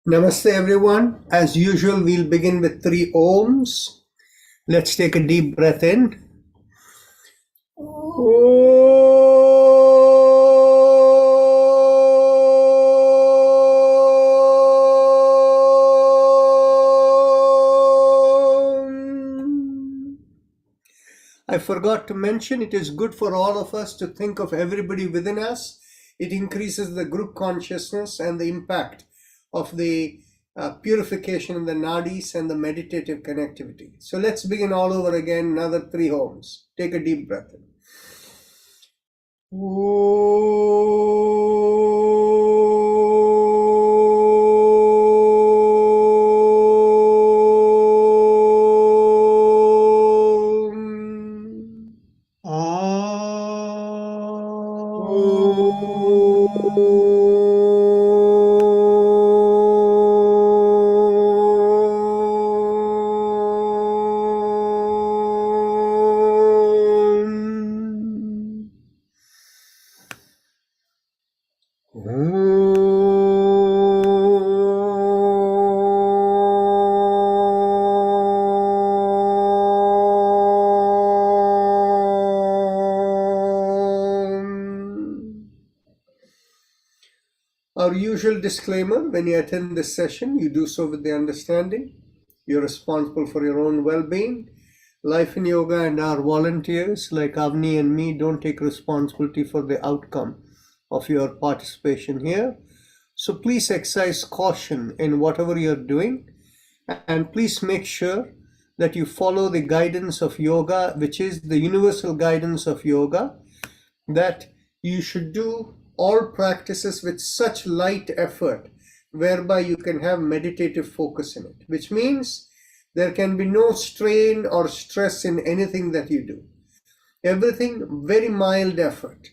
Namaste everyone. As usual, we'll begin with 3 Oms. Let's take a deep breath in. I forgot to mention, it is good for all of us to think of everybody within us. It increases the group consciousness and the impact of the purification in the nadis and the meditative connectivity. So let's begin all over again, another 3 Oms. Take a deep breath in. Our usual disclaimer: when you attend this session, you do so with the understanding you're responsible for your own well-being. Life in Yoga and our volunteers like Avni and me don't take responsibility for the outcome of your participation here. So please exercise caution in whatever you're doing, and please make sure that you follow the guidance of yoga, which is the universal guidance of yoga, that you should do all practices with such light effort whereby you can have meditative focus in it, which means there can be no strain or stress in anything that you do. Everything very mild effort.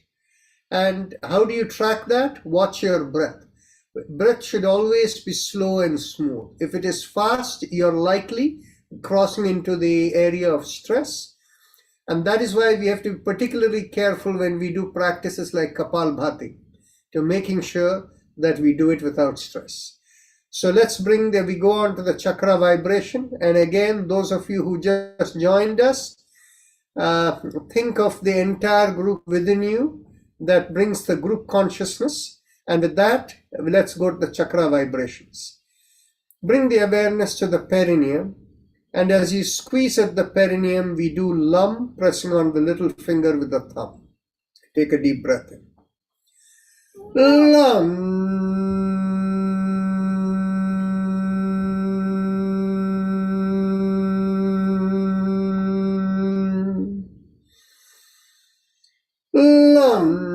And how do you track that? Watch your breath. Breath should always be slow and smooth. If it is fast, you're likely crossing into the area of stress. And that is why we have to be particularly careful when we do practices like Kapalbhati, to making sure that we do it without stress. So we go on to the chakra vibration. And again, those of you who just joined us, think of the entire group within you that brings the group consciousness. And with that, let's go to the chakra vibrations. Bring the awareness to the perineum. And as you squeeze at the perineum, we do Lam, pressing on the little finger with the thumb. Take a deep breath in. Lam. Lam.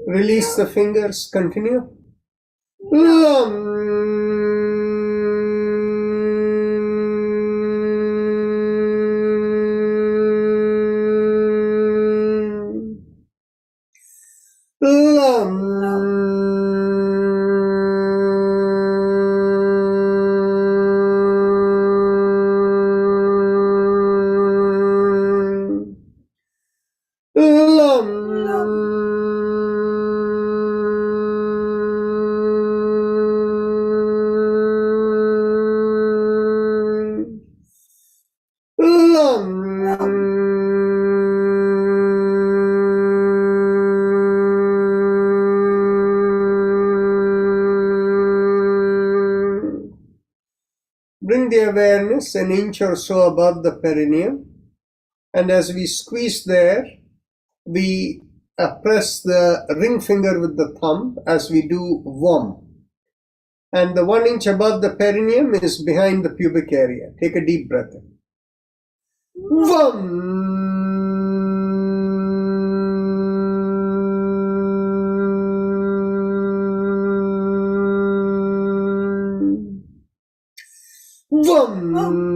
Release the fingers, continue. Lam. Bring the awareness an inch or so above the perineum. And as we squeeze there, we press the ring finger with the thumb as we do VOM. And the 1 inch above the perineum is behind the pubic area. Take a deep breath in. VOM. VOM.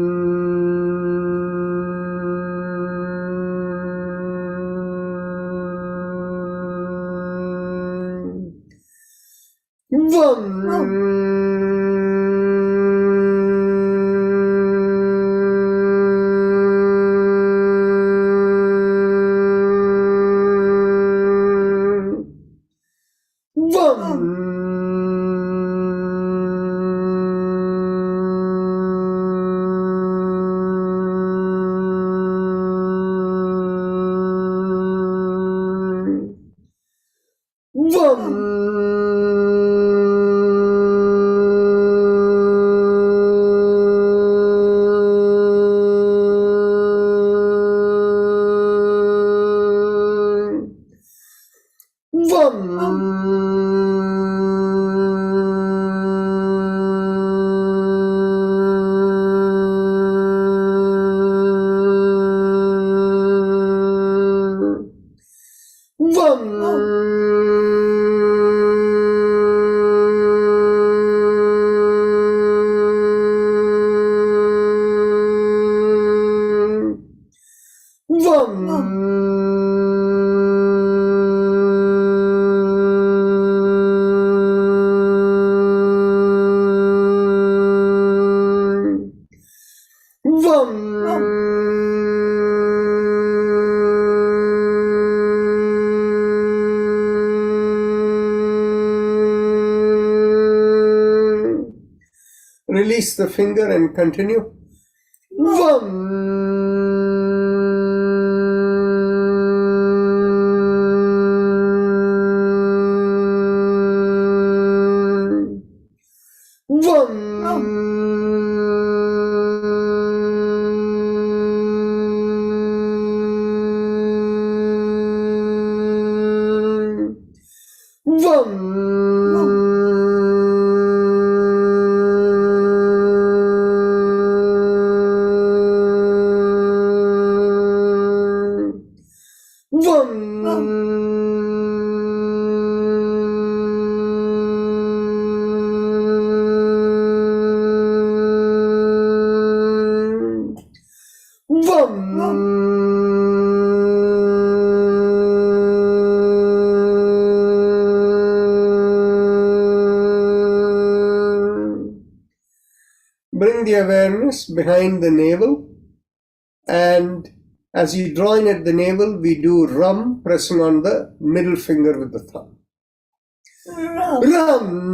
Release the finger and continue. Bring the awareness behind the navel, and as you draw in at the navel, we do Ram, pressing on the middle finger with the thumb. Ram.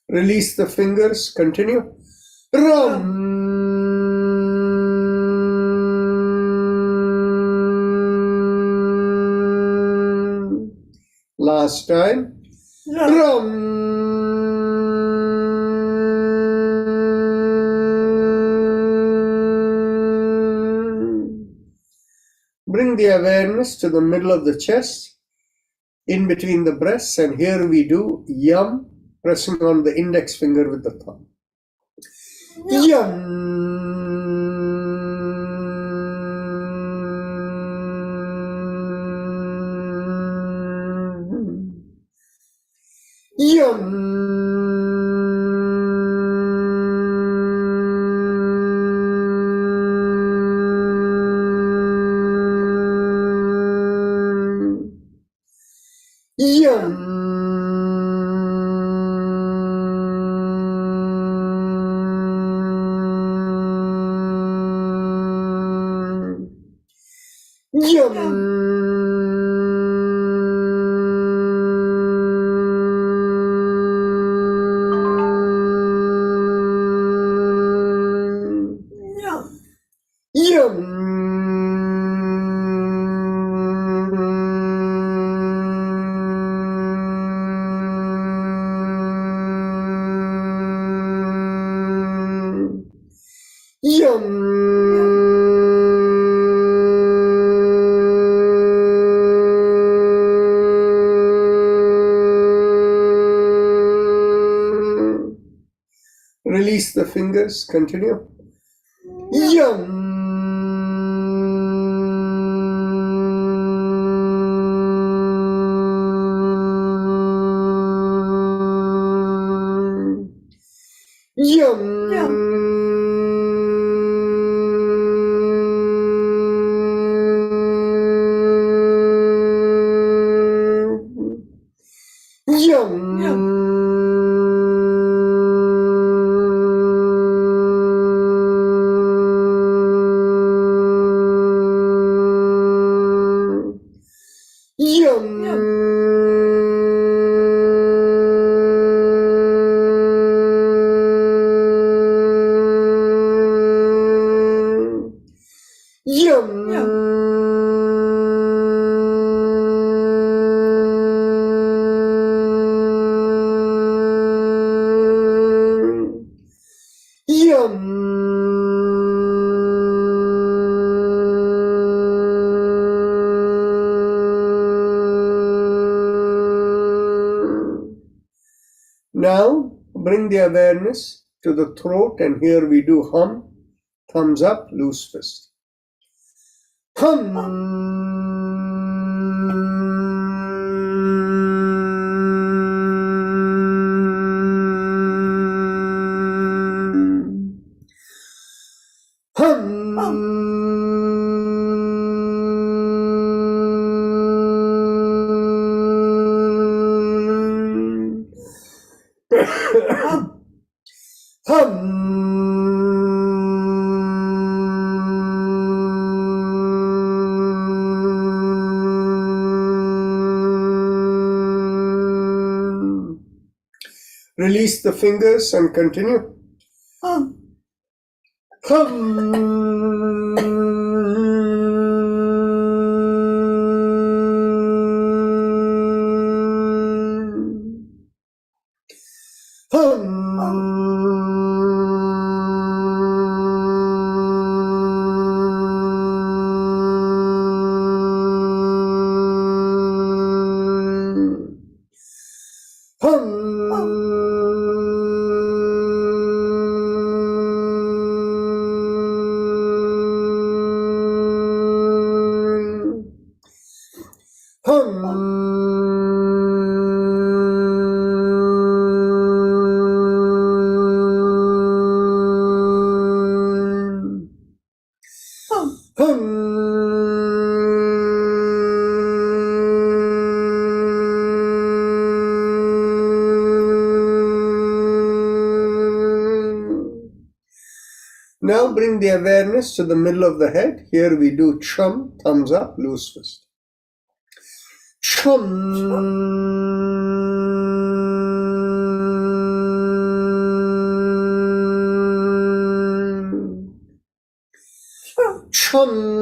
Release the fingers, continue. Ram. Last time. Ram. bring the awareness to the middle of the chest, in between the breasts, and here we do yum, pressing on the index finger with the thumb. Yum. Yum. Yum. Yum. Release the fingers, continue. Yum. Now bring the awareness to the throat, and here we do hum, thumbs up, loose fist. Hum. Release the fingers and continue. Now bring the awareness to the middle of the head. Here we do chum, thumbs up, loose fist. Chum. Chum.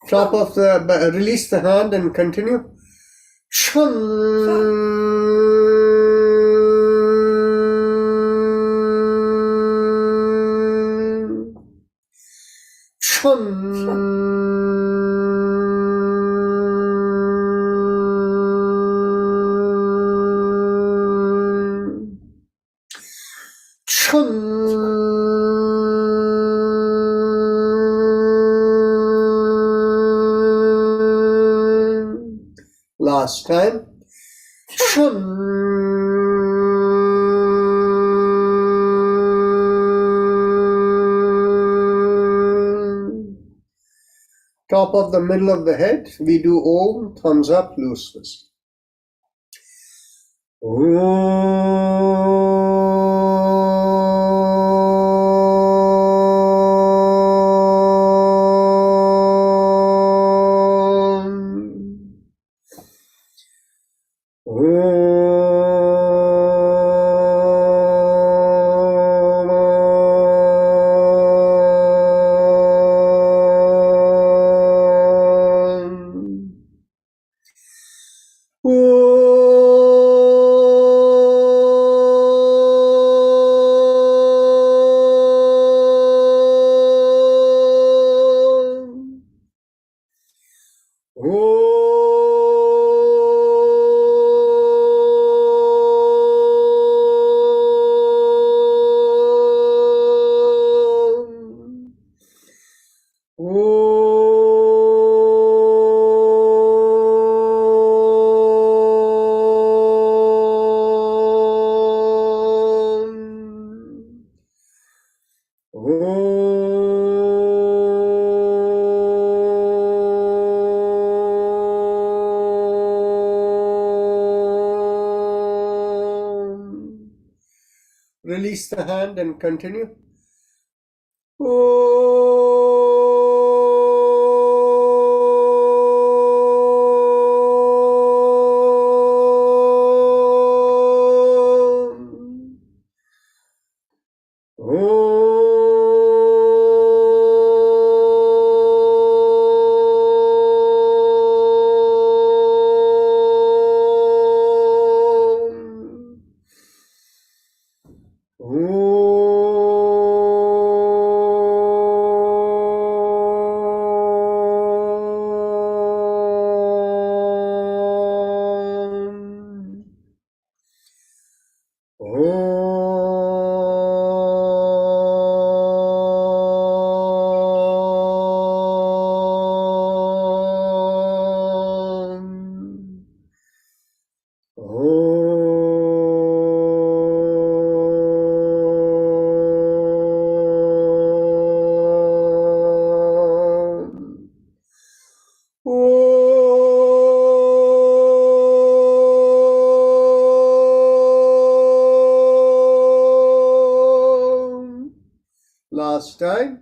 Top of the, release the hand and continue. Chun. Last time. Top of the middle of the head, we do Om, thumbs up, loose fist. Release the hand and continue. Last time.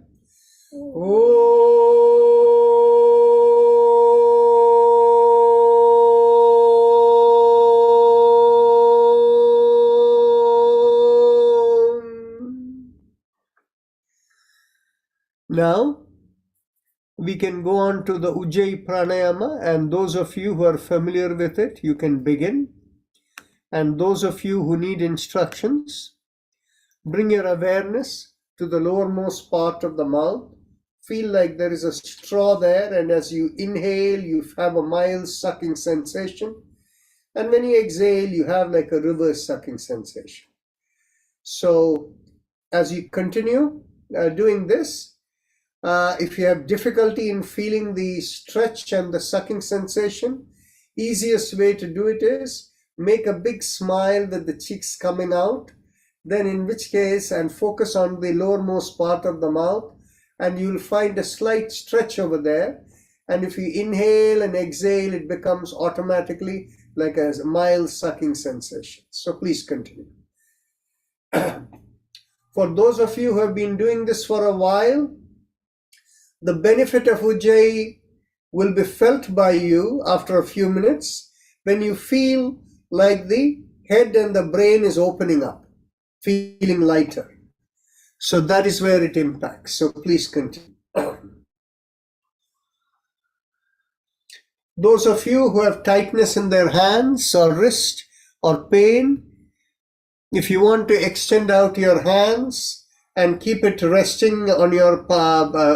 Now we can go on to the Ujjayi Pranayama, and those of you who are familiar with it, you can begin. And those of you who need instructions, bring your awareness to the lowermost part of the mouth. Feel like there is a straw there, and as you inhale, you have a mild sucking sensation. And when you exhale, you have like a reverse sucking sensation. So as you continue doing this, if you have difficulty in feeling the stretch and the sucking sensation, easiest way to do it is make a big smile with the cheeks coming out, then in which case, and focus on the lowermost part of the mouth, and you'll find a slight stretch over there. And if you inhale and exhale, it becomes automatically like a mild sucking sensation. So please continue. For those of you who have been doing this for a while, the benefit of Ujjayi will be felt by you after a few minutes when you feel like the head and the brain is opening up, feeling lighter. So that is where it impacts. So please continue. Those of you who have tightness in their hands or wrist or pain, if you want to extend out your hands and keep it resting on your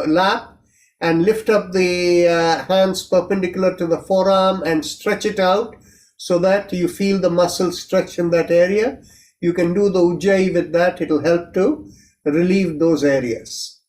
lap and lift up the hands perpendicular to the forearm and stretch it out so that you feel the muscle stretch in that area, you can do the Ujjayi with that. It'll help to relieve those areas.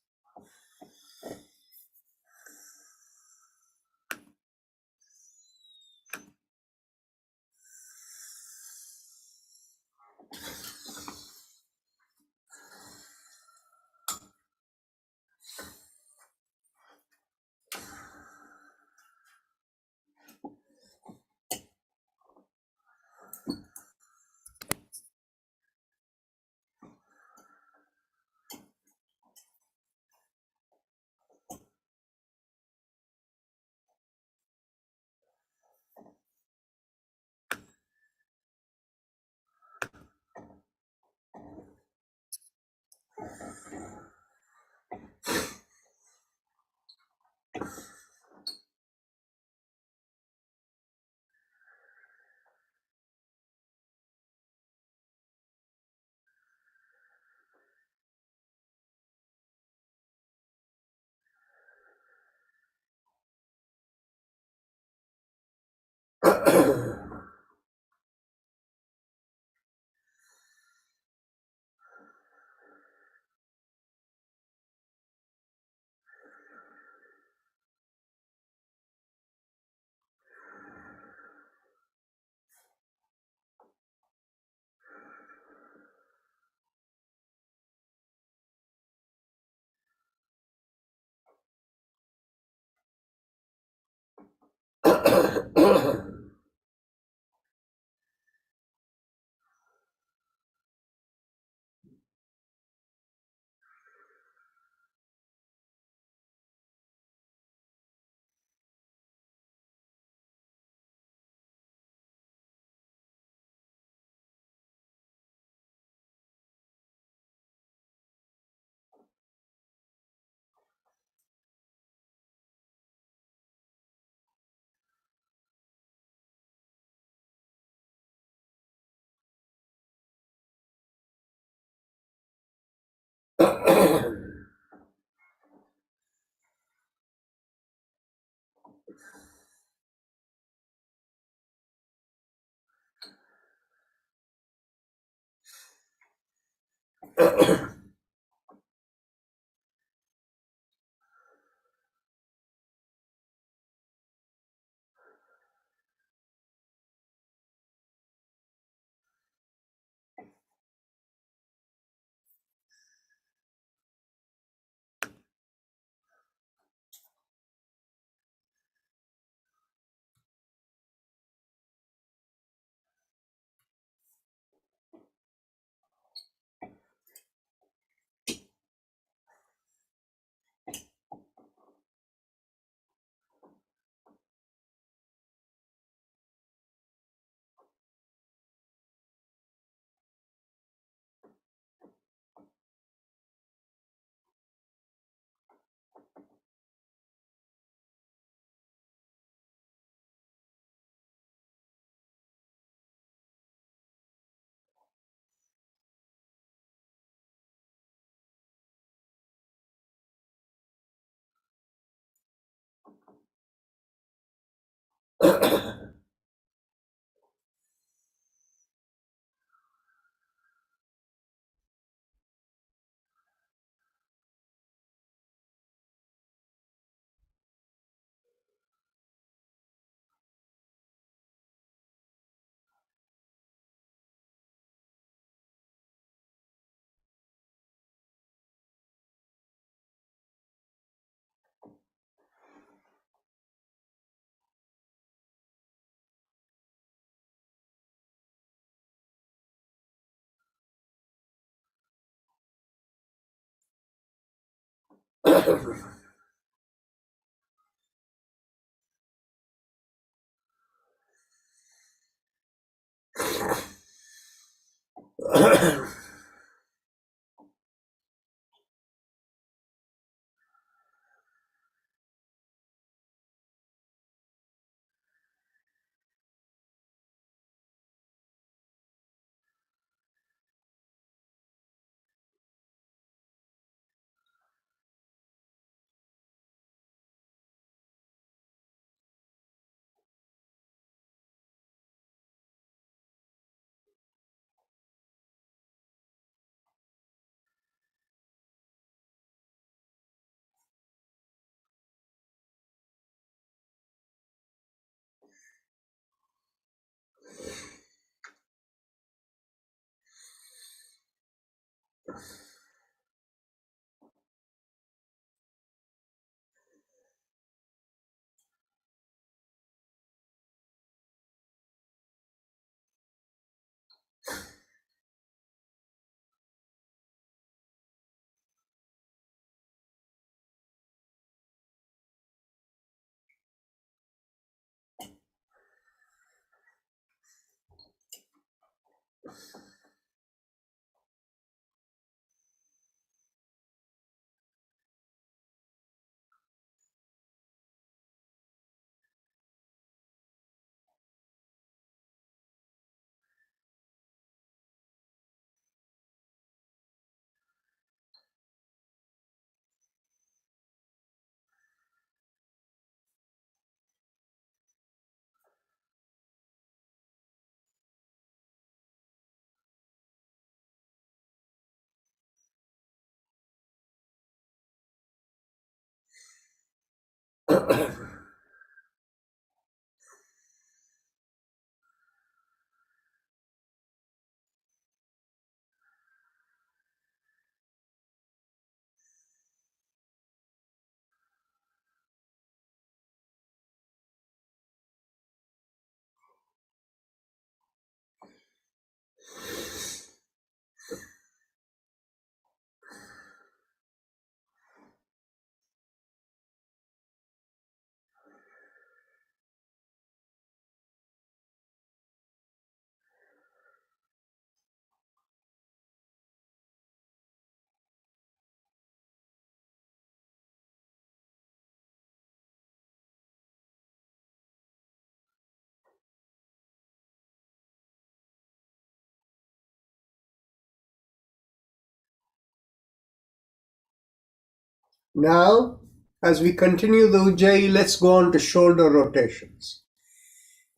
Now, as we continue the Ujjayi, let's go on to shoulder rotations.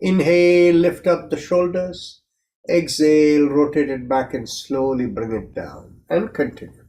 Inhale, lift up the shoulders. Exhale, rotate it back and slowly bring it down. And continue.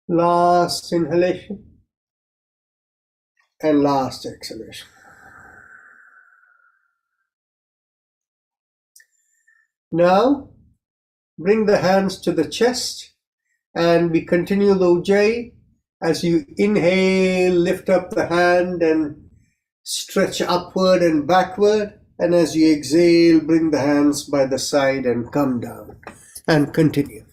Last inhalation and last exhalation. Now, bring the hands to the chest and we continue the Ujjayi. As you inhale, lift up the hand and stretch upward and backward. And as you exhale, bring the hands by the side and come down and continue.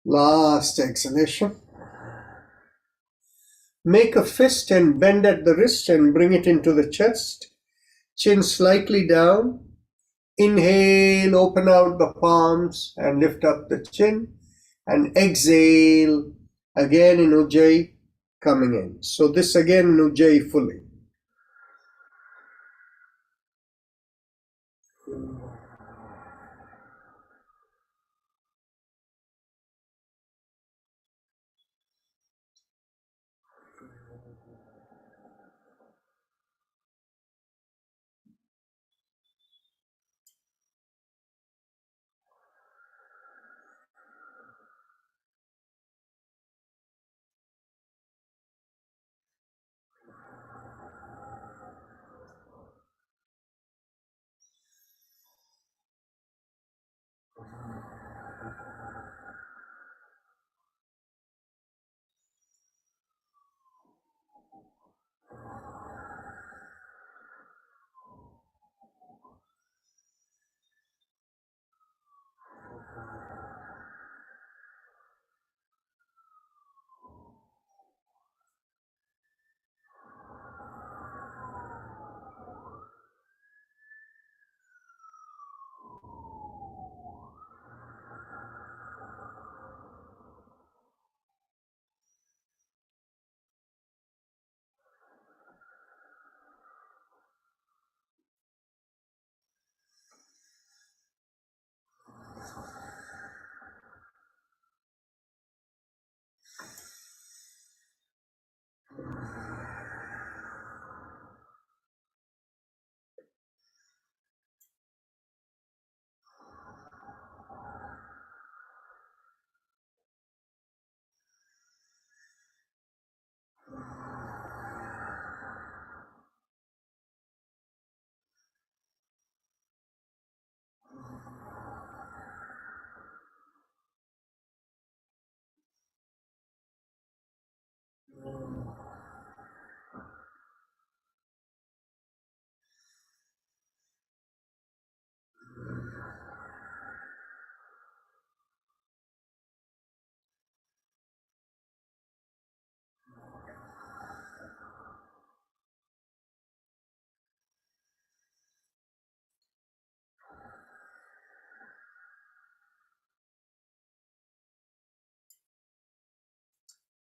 Last exhalation. Make a fist and bend at the wrist and bring it into the chest. Chin slightly down. Inhale, open out the palms and lift up the chin. And exhale, again in Ujjayi, coming in. So this again in Ujjayi fully.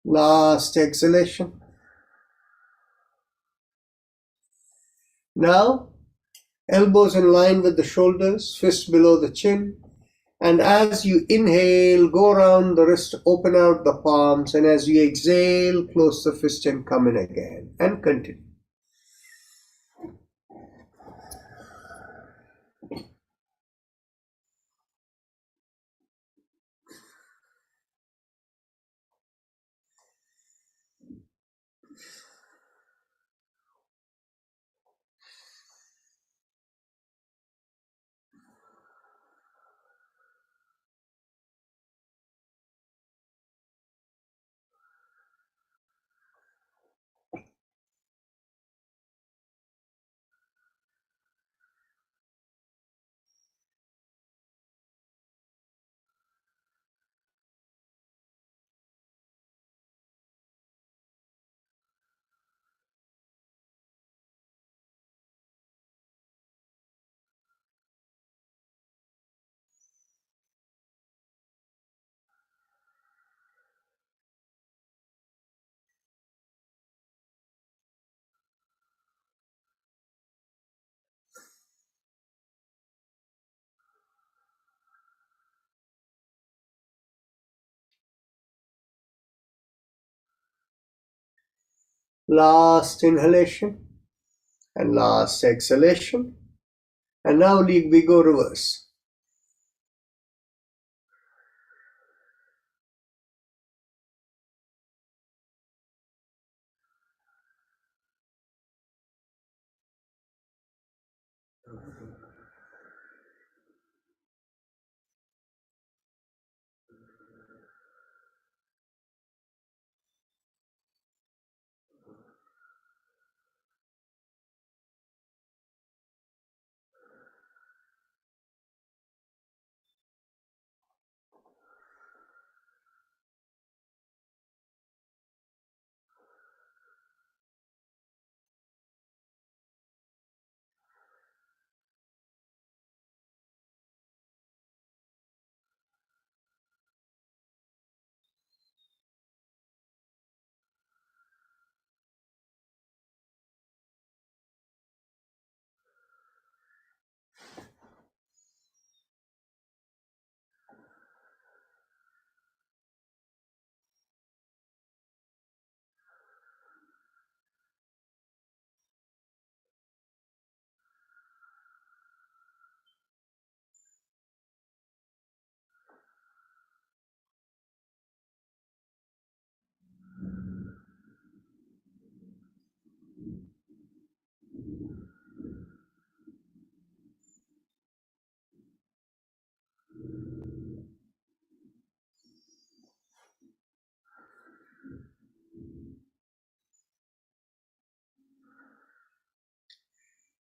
Last exhalation. Now, elbows in line with the shoulders, fists below the chin. And as you inhale, go around the wrist, open out the palms. And as you exhale, close the fist and come in again. And continue. Last inhalation and last exhalation. And now we go reverse.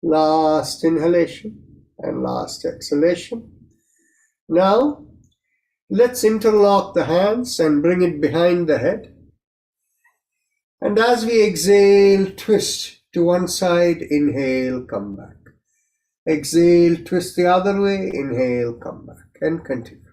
Last inhalation and last exhalation. Now, let's interlock the hands and bring it behind the head. And as we exhale, twist to one side, inhale, come back. Exhale, twist the other way, inhale, come back, and continue.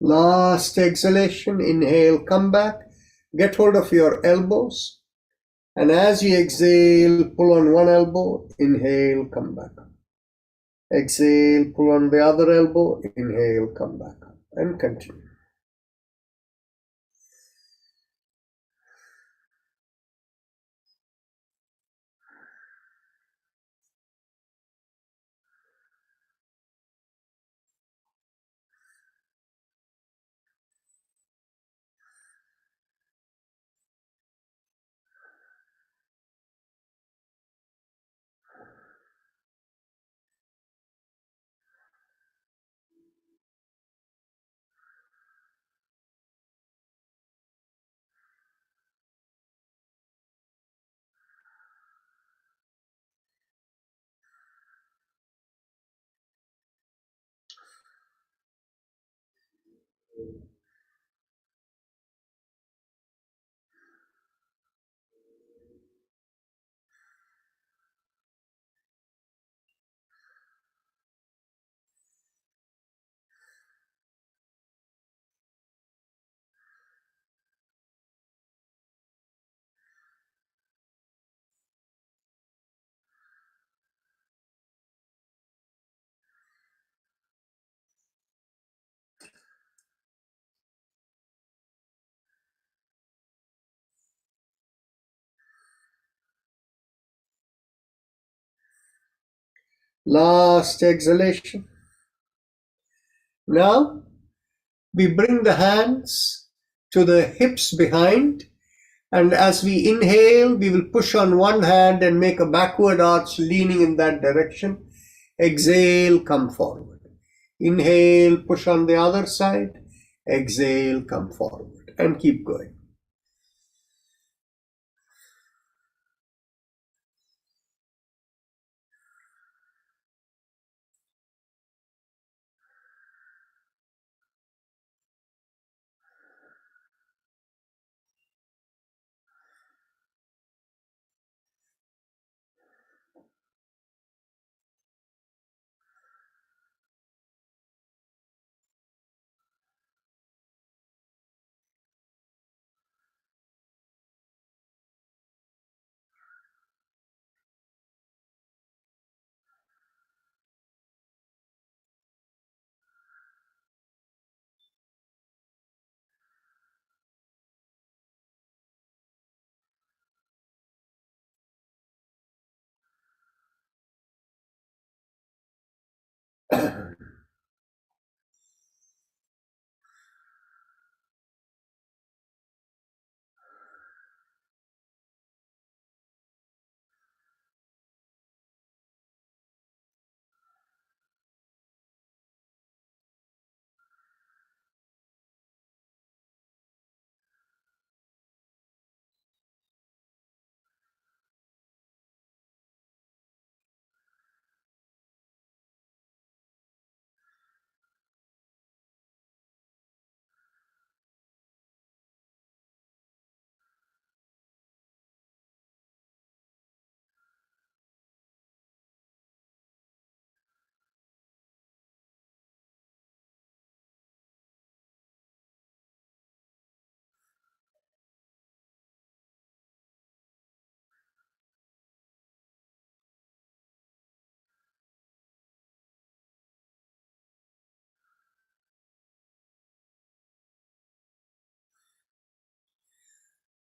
Last exhalation, inhale, come back. Get hold of your elbows. And as you exhale, pull on one elbow, inhale, come back. Exhale, pull on the other elbow, inhale, come back. And continue. Last exhalation. Now we bring the hands to the hips behind, and as we inhale, we will push on one hand and make a backward arch leaning in that direction. Exhale, come forward. Inhale, push on the other side. Exhale, come forward, and keep going.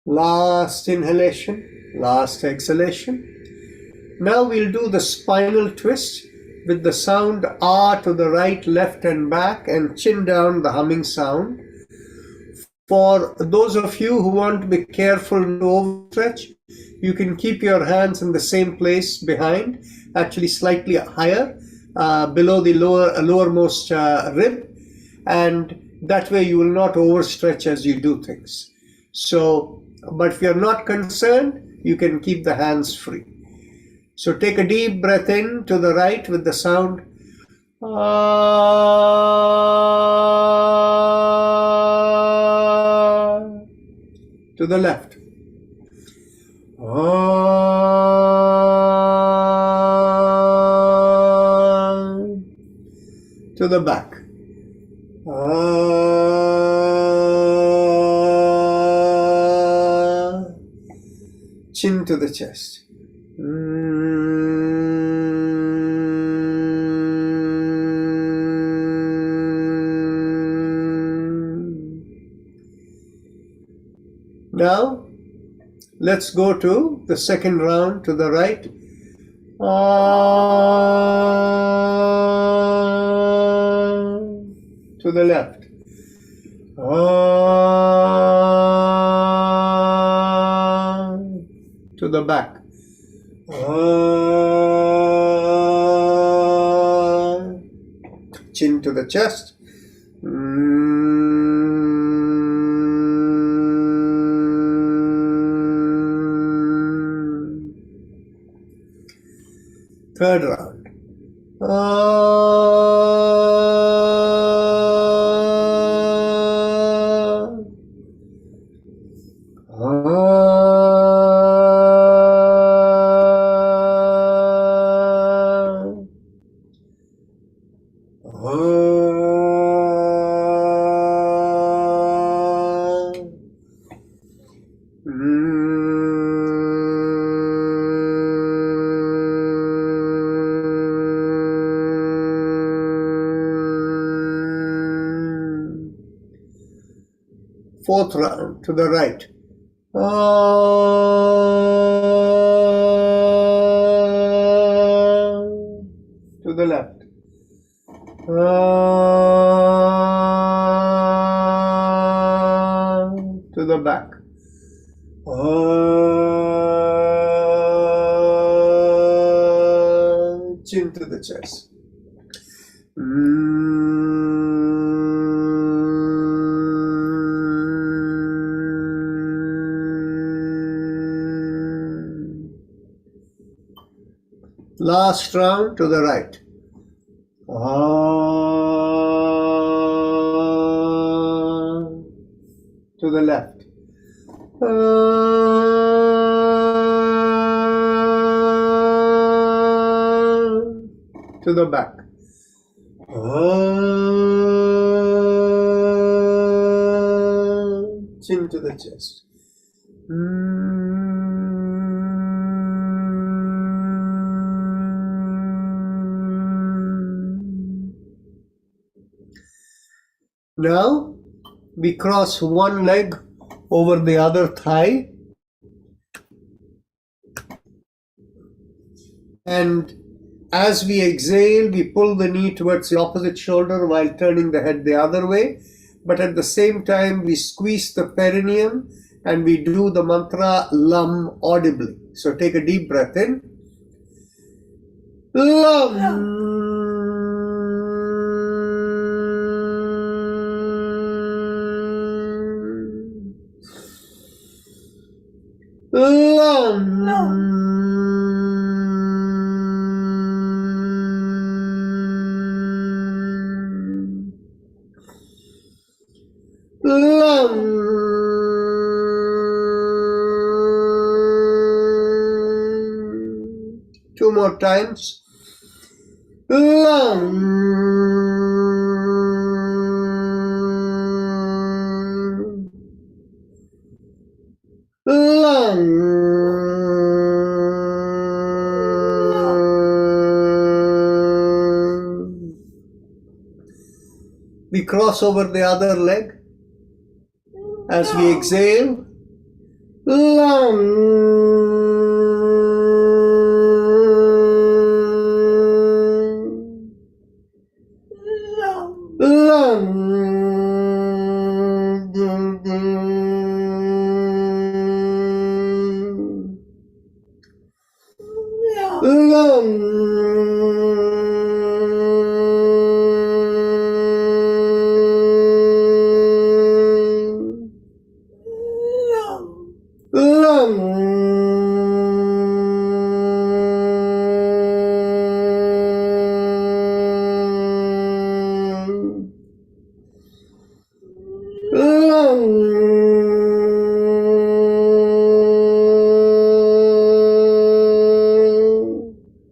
Last inhalation, last exhalation. Now we'll do the spinal twist with the sound R to the right, left, and back, and chin down, the humming sound. For those of you who want to be careful to overstretch, you can keep your hands in the same place behind, actually slightly higher, below the lowermost rib, and that way you will not overstretch as you do things. So, but if you're not concerned, you can keep the hands free. So take a deep breath in to the right with the sound to the left. To the back. to the chest. Now, let's go to the second round to the right. To the left. To the back. Chin to the chest. Third round. Fourth round to the right. To the left. To the back. Chin to the chest. Last round to the right. To the left. To the back. Chin to the chest. Now we cross one leg over the other thigh, and as we exhale, we pull the knee towards the opposite shoulder while turning the head the other way. But at the same time, we squeeze the perineum and we do the mantra Lam audibly. So take a deep breath in. Lam. Lam. Lam. Two more times. Lam. Lam. We cross over the other leg. As we exhale, Lam.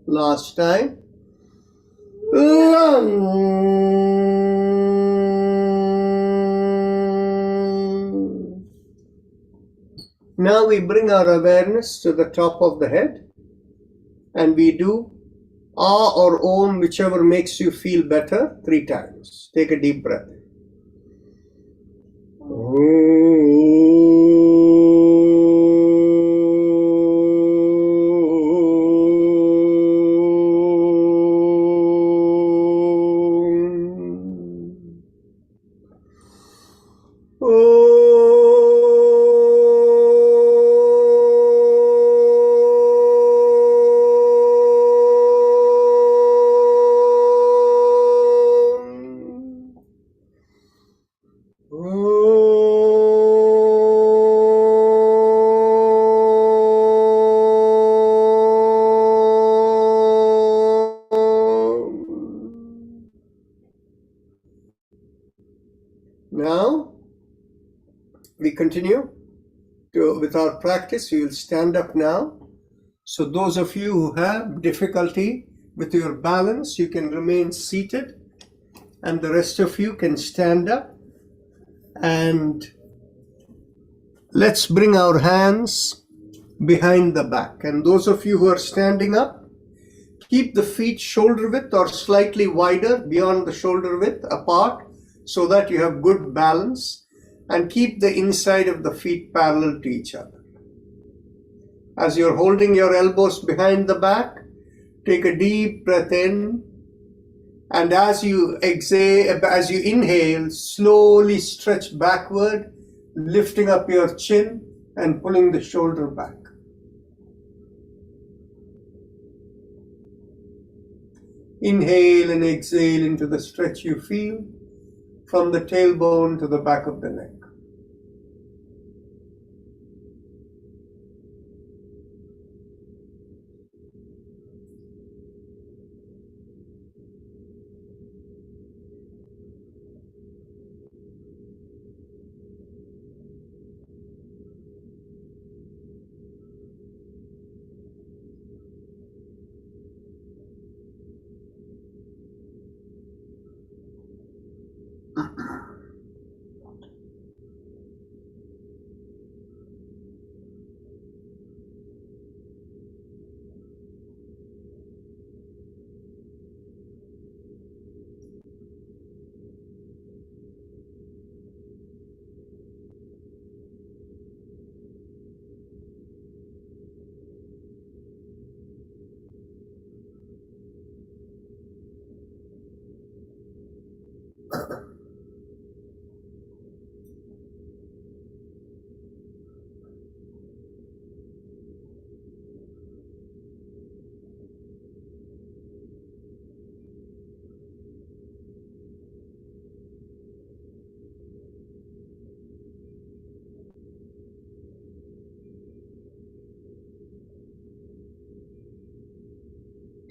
Last time. Now we bring our awareness to the top of the head and we do Ah or Om, whichever makes you feel better, 3 times. Take a deep breath. Now we continue with our practice. We will stand up now. So those of you who have difficulty with your balance, you can remain seated, and the rest of you can stand up. And let's bring our hands behind the back. And those of you who are standing up, keep the feet shoulder width or slightly wider beyond the shoulder width apart so that you have good balance, and keep the inside of the feet parallel to each other. As you're holding your elbows behind the back, take a deep breath in, and as you exhale, as you inhale, slowly stretch backward, lifting up your chin and pulling the shoulder back. Inhale and exhale into the stretch you feel from the tailbone to the back of the neck.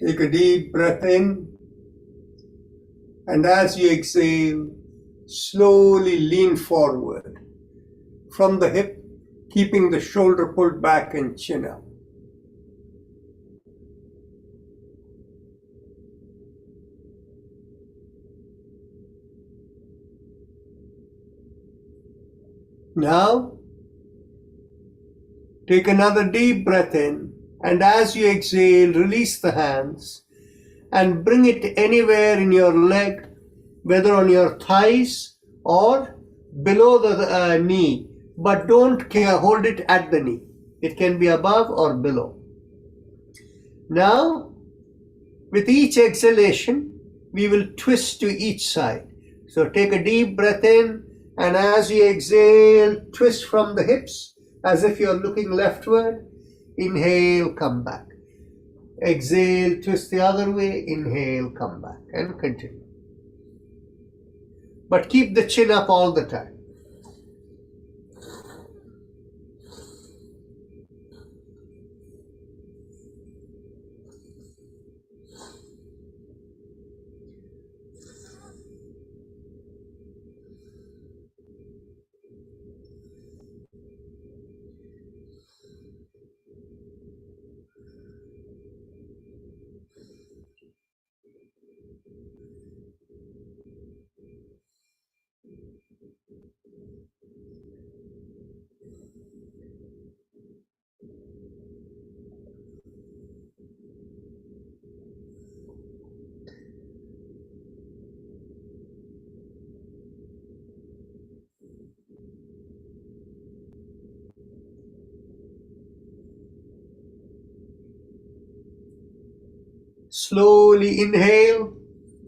Take a deep breath in, and as you exhale, slowly lean forward from the hip, keeping the shoulder pulled back and chin up. Now, take another deep breath in, and as you exhale, release the hands and bring it anywhere in your leg, whether on your thighs or below the knee, but don't hold it at the knee. It can be above or below. Now, with each exhalation, we will twist to each side. So take a deep breath in, and as you exhale, twist from the hips as if you're looking leftward. Inhale, come back. Exhale, twist the other way. Inhale, come back, and continue. But keep the chin up all the time. Slowly inhale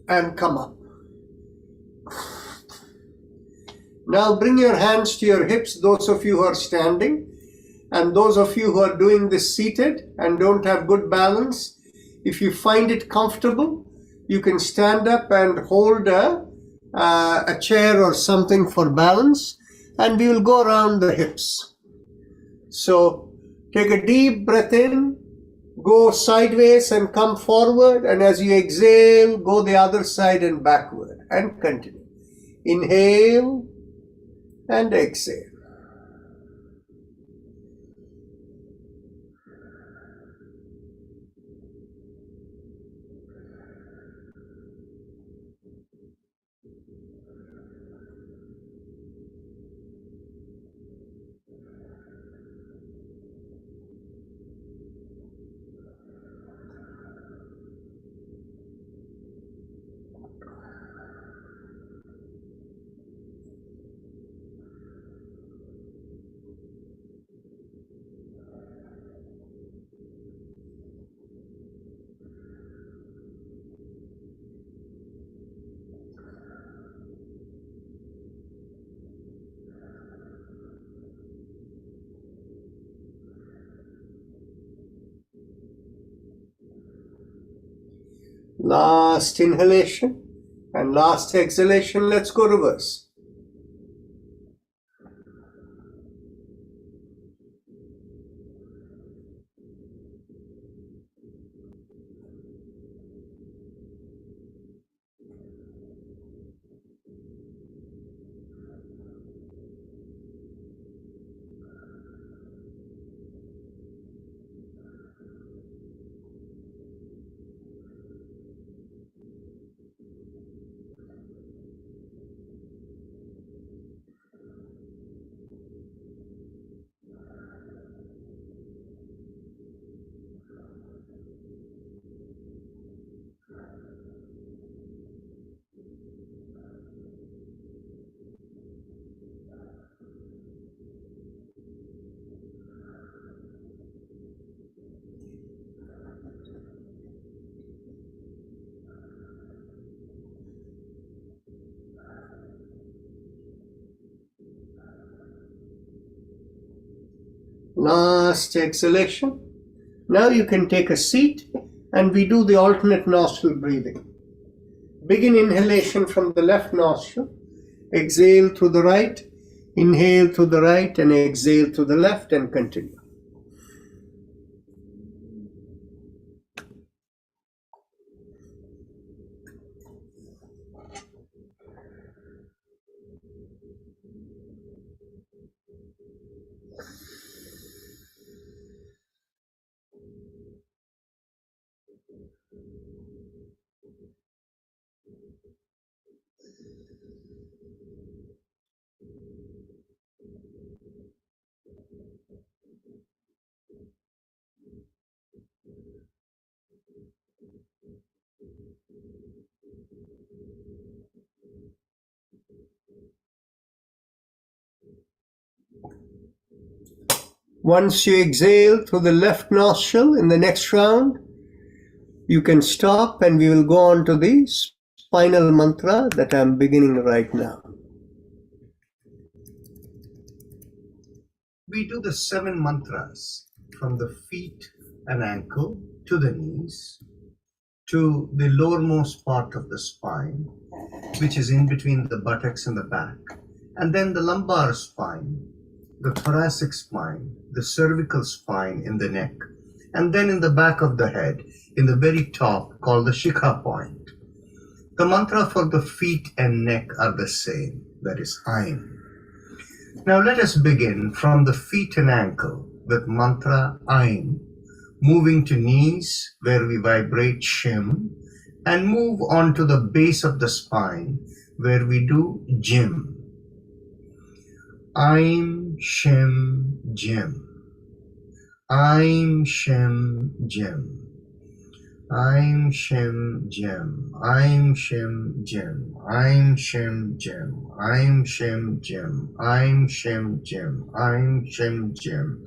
and come up. Now bring your hands to your hips, those of you who are standing, and those of you who are doing this seated and don't have good balance. If you find it comfortable, you can stand up and hold a chair or something for balance, and we will go around the hips. So take a deep breath in, go sideways and come forward, and as you exhale, go the other side and backward, and continue. Inhale and exhale. Last inhalation and last exhalation. Let's go reverse. Last exhalation. Now you can take a seat and we do the alternate nostril breathing. Begin inhalation from the left nostril. Exhale through the right. Inhale through the right and exhale through the left, and continue. Once you exhale through the left nostril in the next round, you can stop and we will go on to the spinal mantra that I'm beginning right now. We do the 7 mantras from the feet and ankle to the knees to the lowermost part of the spine, which is in between the buttocks and the back, and then the lumbar spine, the thoracic spine, the cervical spine in the neck, and then in the back of the head, in the very top, called the Shikha point. The mantra for the feet and neck are the same, that is Aim. Now let us begin from the feet and ankle with mantra Aim, moving to knees where we vibrate Shim, and move on to the base of the spine where we do Jim. Aim, Shim, Jim. Aim, Shim, Jim. Aim, Shim, Jim. Aim, Shim, Jim. Aim, Shim, Jim. Aim, Shim, Jim. Aim, Shim, Jim. Aim, Shim, Jim.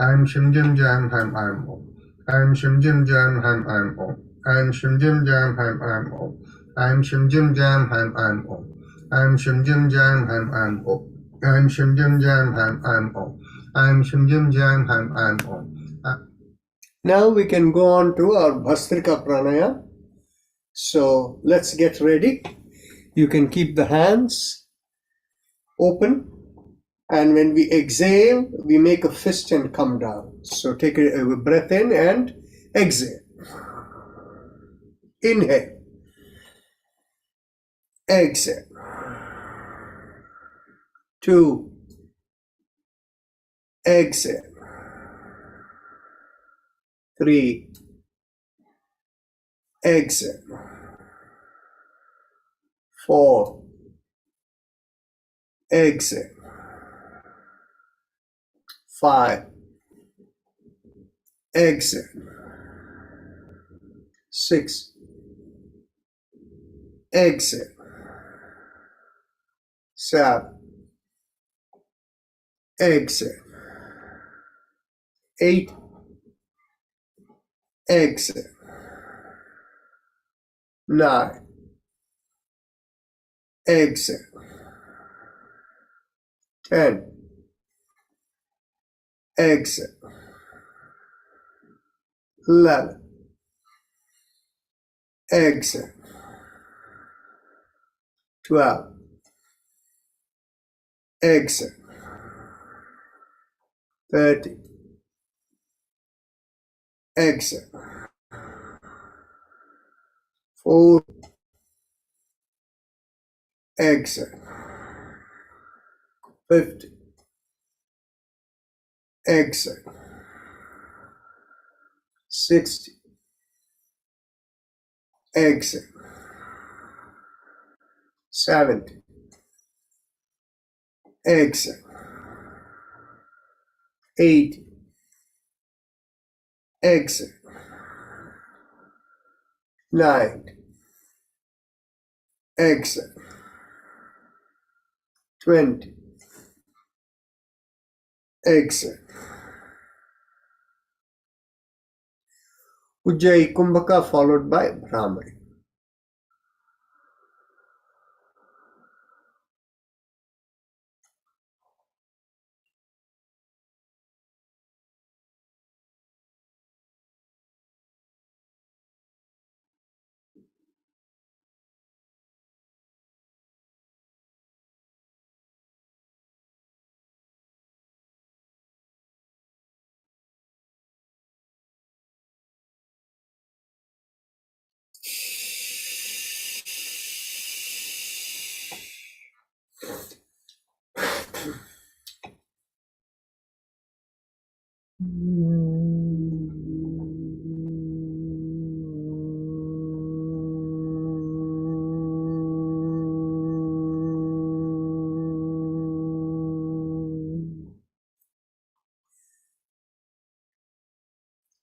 I'm Shim Jim Jam Ham I'm Om. I'm Shim Jim Jam Ham I'm Om. I'm Shim Jim Jam Ham I'm Om. I'm Shim Jim Jam Ham I'm Om. I'm Shim Jim Jam Ham I'm Om. I'm Shim Jim Jam Ham I'm Om. I'm Shim Jim Jam Ham I'm Om. Now we can go on to our Bhastrika Pranayama. So let's get ready. You can keep the hands open, and when we exhale, we make a fist and come down. So take a breath in and exhale. Inhale. Exhale. 2. Exhale. 3. Exhale. 4. Exhale. 5. Exhale. 6. Exhale. 7. Exhale. 8. Exhale. 9. Exhale. 10. Exhale. 11. Exhale. 12. Exhale. 13. Exhale. 14. Exhale. 15. Exhale. 16. Exhale. 17. Exhale. 18. Exhale. 9. Exhale. 20. Exhale. Ujjayi Kumbhaka followed by Brahmari.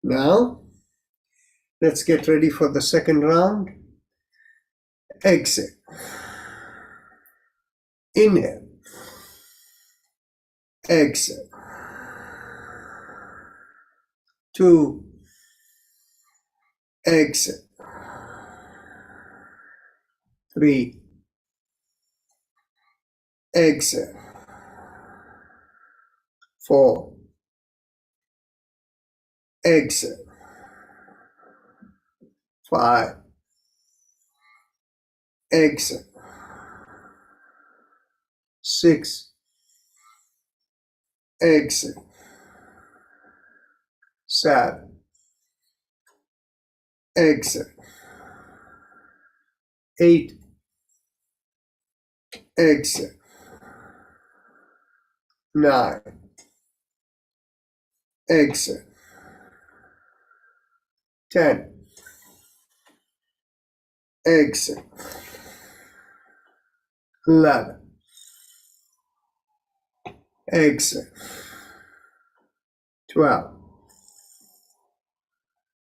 Now, let's get ready for the second round. Exhale. Inhale. Exhale. 2. Exhale. 3. Exhale. 4. Exhale. 5. Exhale. 6. Exhale. 7. Exhale. 8. Exhale. 9. Exhale. 10. Exhale. 11. Exhale. 12.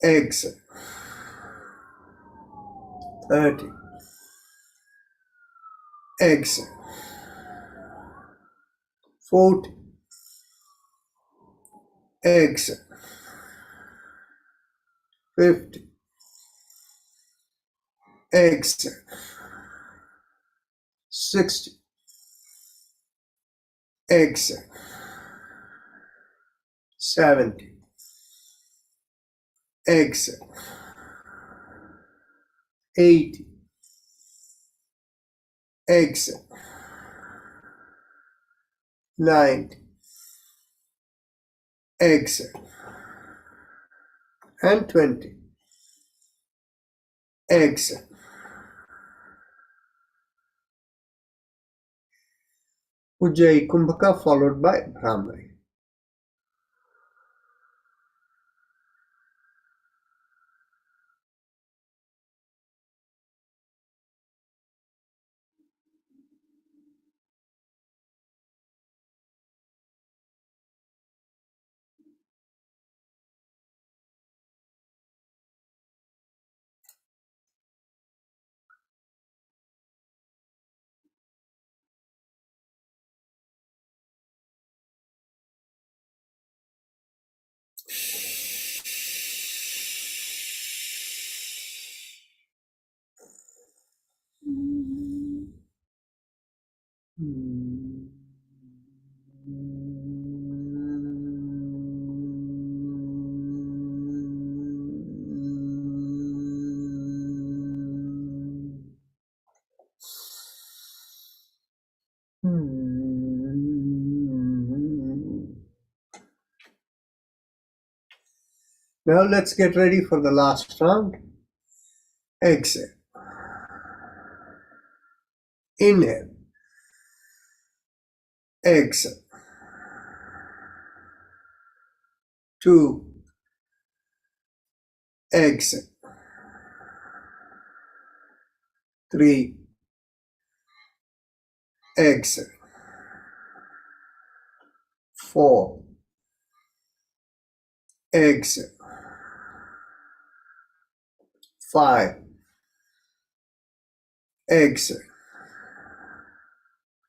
Exhale. 13. Exhale. 14. exhale, 50, exhale, 60, exhale, 70, exhale, 80, exhale, 90, exhale, and 20, exhale. Ujjayi Kumbhaka followed by Bhramari. Now let's get ready for the last round. Exhale. Inhale. Exhale. 2. Exhale. 3. Exhale. 4. Exhale. 5. Exhale.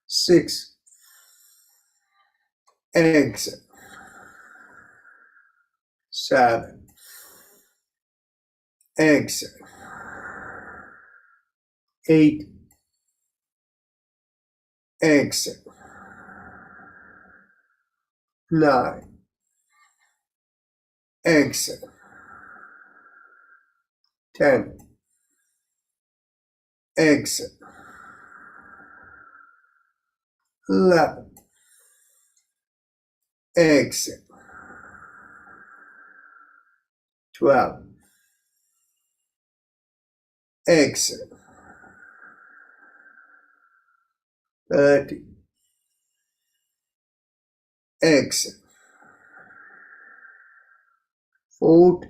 6. Exhale. 7. Exhale. 8. Exhale. 9. Exhale. 10. Exhale. 11. Exhale. 12. Exhale. 13. Exhale. 14.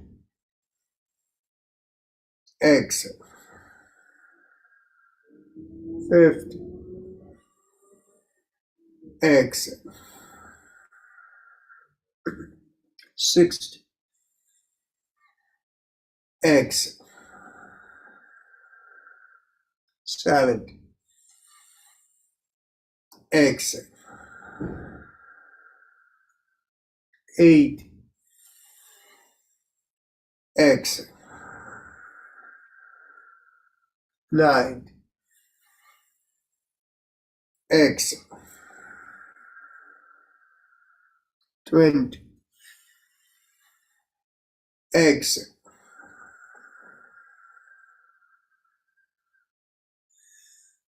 Exhale. 15. Exhale. 16. Exhale. 17. Exhale. 18. Exhale. 19. Exhale. 20. Exhale.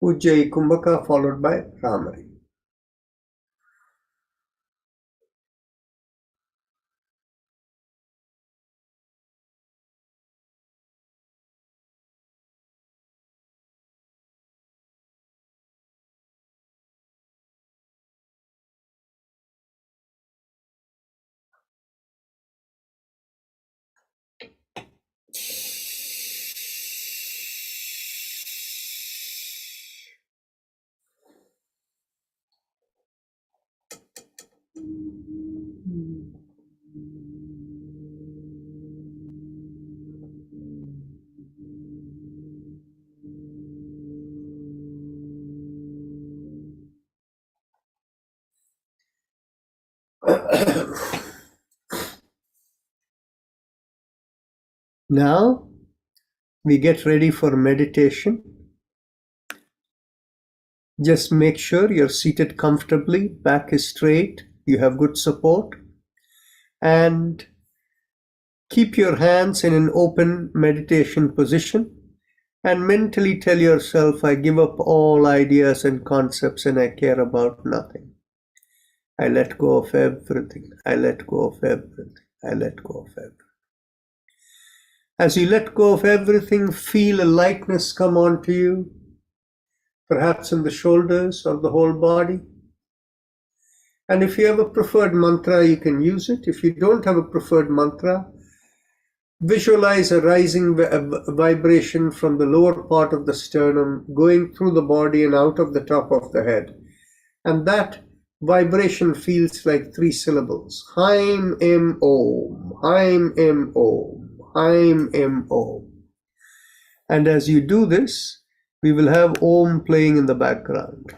Ujjayi Kumbhaka followed by Bhramari. Now we get ready for meditation. Just make sure you're seated comfortably, back is straight, you have good support, and keep your hands in an open meditation position and mentally tell yourself, I give up all ideas and concepts and I care about nothing. I let go of everything. I let go of everything. I let go of everything. As you let go of everything, feel a lightness come onto you, perhaps in the shoulders or the whole body. And if you have a preferred mantra, you can use it. If you don't have a preferred mantra, visualize a rising vibration from the lower part of the sternum, going through the body and out of the top of the head. And that vibration feels like 3 syllables. Haim Em Om, Haim Em Om, Haim Em Om. And as you do this, we will have Om playing in the background.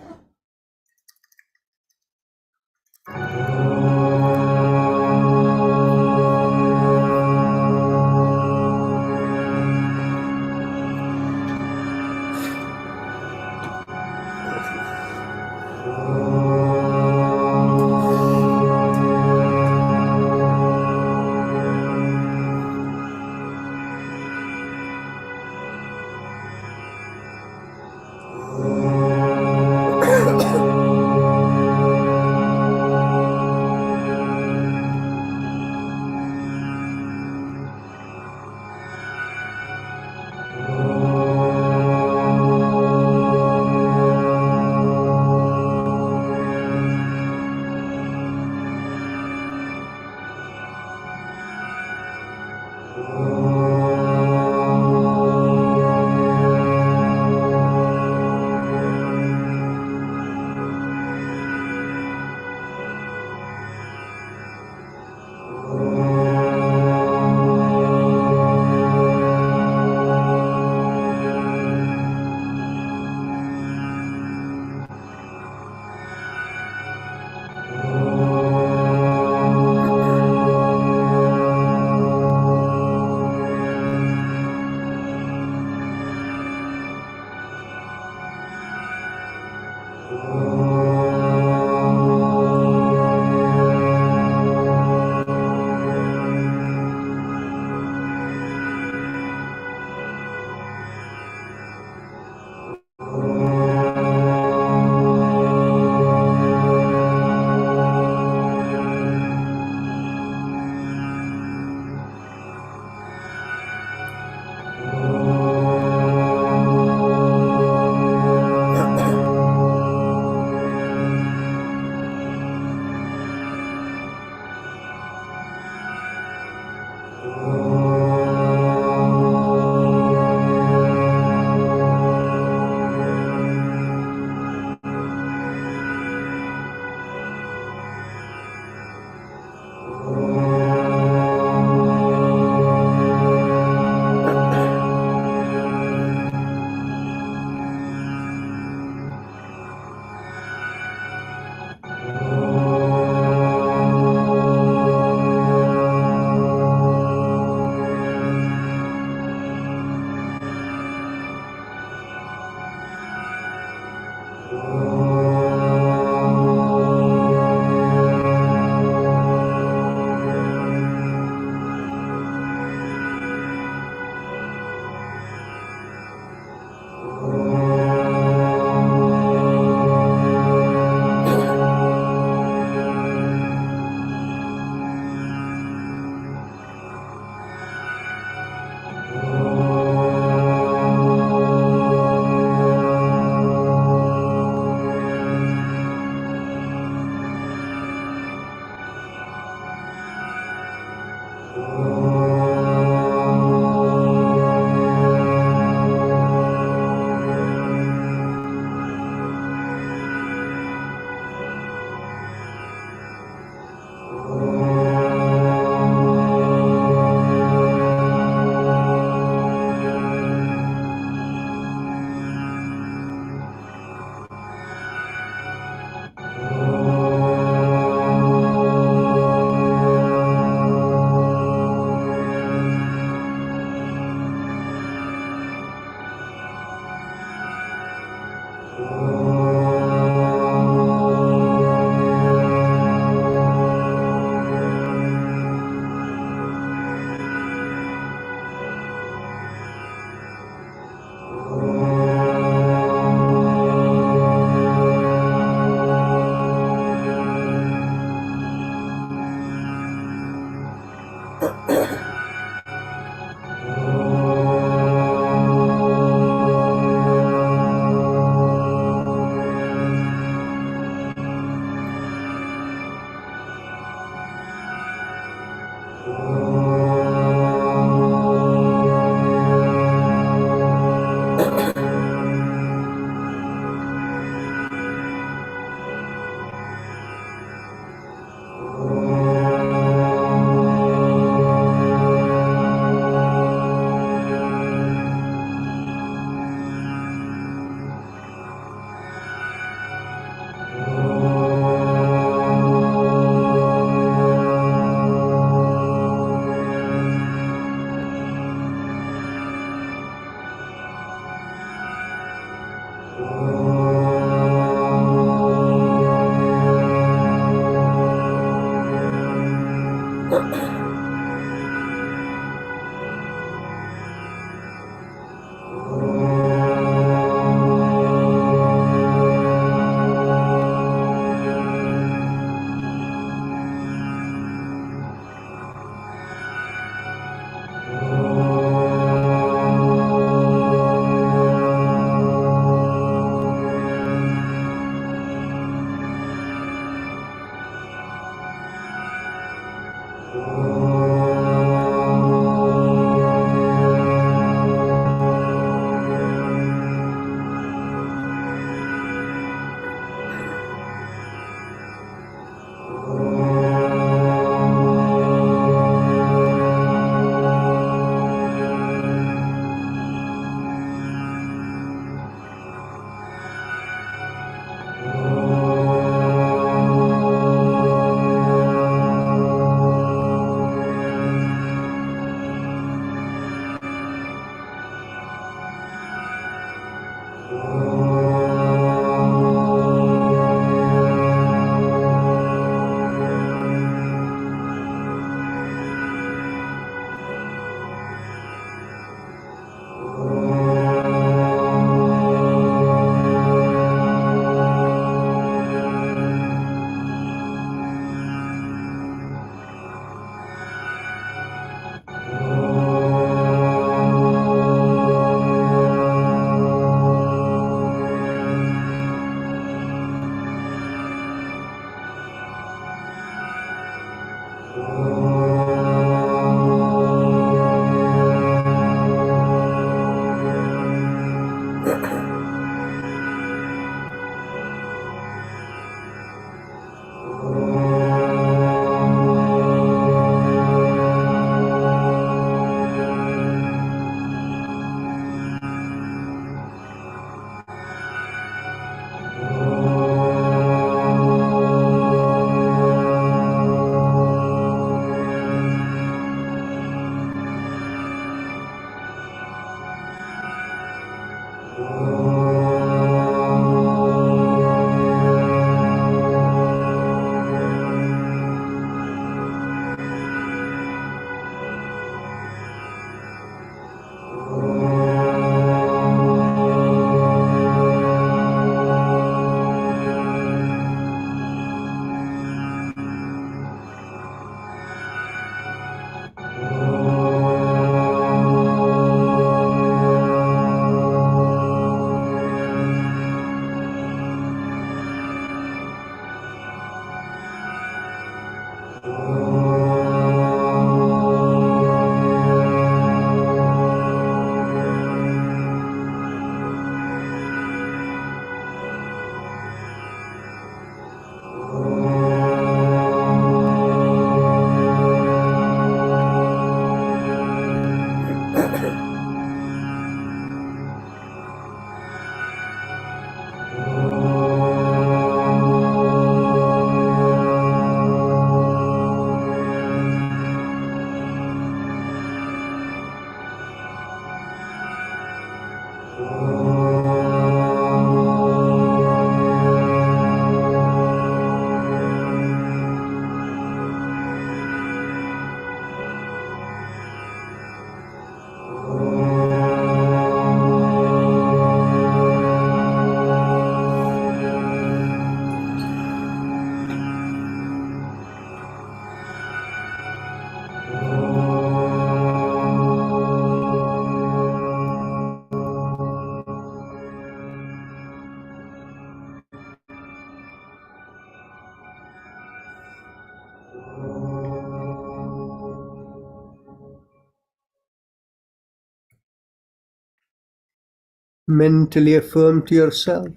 Mentally affirm to yourself,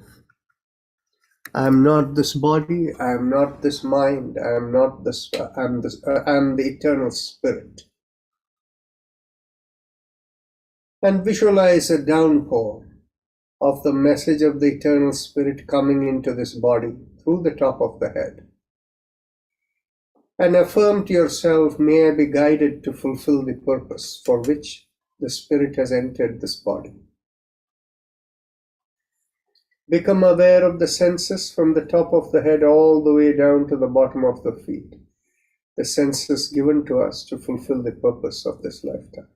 I am not this body, I am not this mind, I am not this, I am the eternal spirit. And visualize a downpour of the message of the eternal spirit coming into this body through the top of the head. And affirm to yourself, may I be guided to fulfill the purpose for which the spirit has entered this body. Become aware of the senses from the top of the head all the way down to the bottom of the feet, the senses given to us to fulfill the purpose of this lifetime.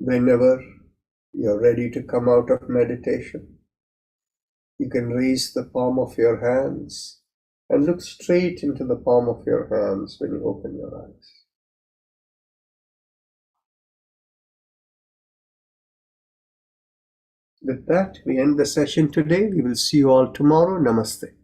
Whenever you're ready to come out of meditation, you can raise the palm of your hands and look straight into the palm of your hands when you open your eyes. With that, we end the session today. We will see you all tomorrow. Namaste.